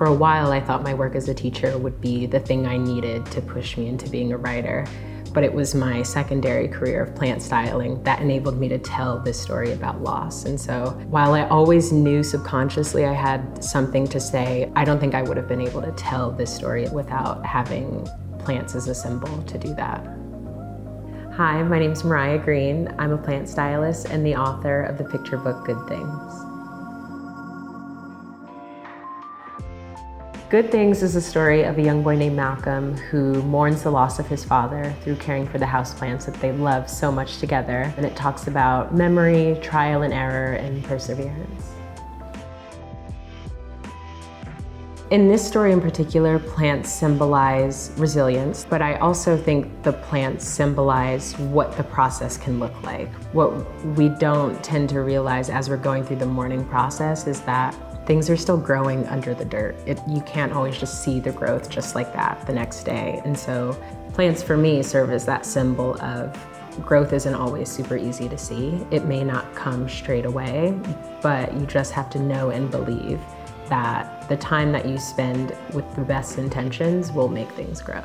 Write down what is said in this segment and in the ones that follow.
For a while, I thought my work as a teacher would be the thing I needed to push me into being a writer. But it was my secondary career of plant styling that enabled me to tell this story about loss. And so while I always knew subconsciously I had something to say, I don't think I would have been able to tell this story without having plants as a symbol to do that. Hi, my name is Maryah Greene. I'm a plant stylist and the author of the picture book, Good Things. Good Things is a story of a young boy named Malcolm who mourns the loss of his father through caring for the houseplants that they love so much together. And it talks about memory, trial and error, and perseverance. In this story in particular, plants symbolize resilience, but I also think the plants symbolize what the process can look like. What we don't tend to realize as we're going through the mourning process is that things are still growing under the dirt. You can't always just see the growth just like that the next day. And so plants for me serve as that symbol of growth isn't always super easy to see. It may not come straight away, but you just have to know and believe that the time that you spend with the best intentions will make things grow.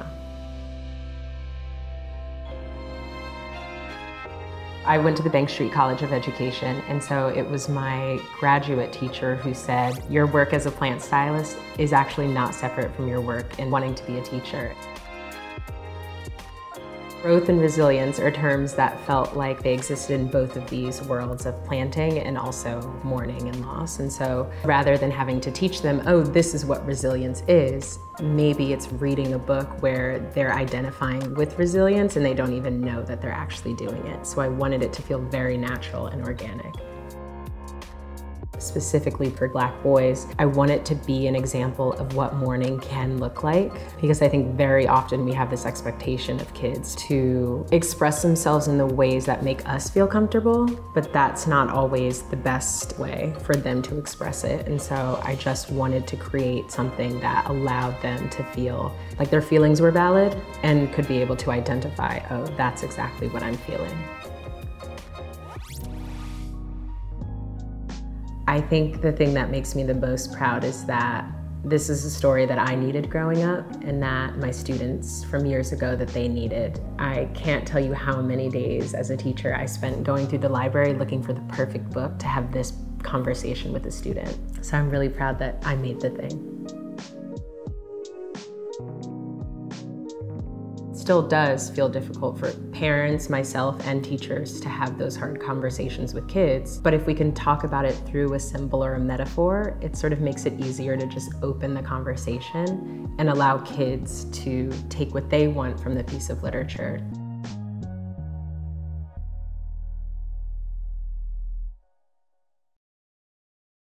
I went to the Bank Street College of Education, and so it was my graduate teacher who said, your work as a plant stylist is actually not separate from your work in wanting to be a teacher. Growth and resilience are terms that felt like they existed in both of these worlds of planting and also mourning and loss. And so rather than having to teach them, oh, this is what resilience is, maybe it's reading a book where they're identifying with resilience and they don't even know that they're actually doing it. So I wanted it to feel very natural and organic. Specifically for Black boys, I want it to be an example of what mourning can look like, because I think very often we have this expectation of kids to express themselves in the ways that make us feel comfortable, but that's not always the best way for them to express it. And so I just wanted to create something that allowed them to feel like their feelings were valid and could be able to identify, oh, that's exactly what I'm feeling. I think the thing that makes me the most proud is that this is a story that I needed growing up and that my students from years ago that they needed. I can't tell you how many days as a teacher I spent going through the library looking for the perfect book to have this conversation with a student. So I'm really proud that I made the thing. Still does feel difficult for parents, myself, and teachers to have those hard conversations with kids. But if we can talk about it through a symbol or a metaphor, it sort of makes it easier to just open the conversation and allow kids to take what they want from the piece of literature.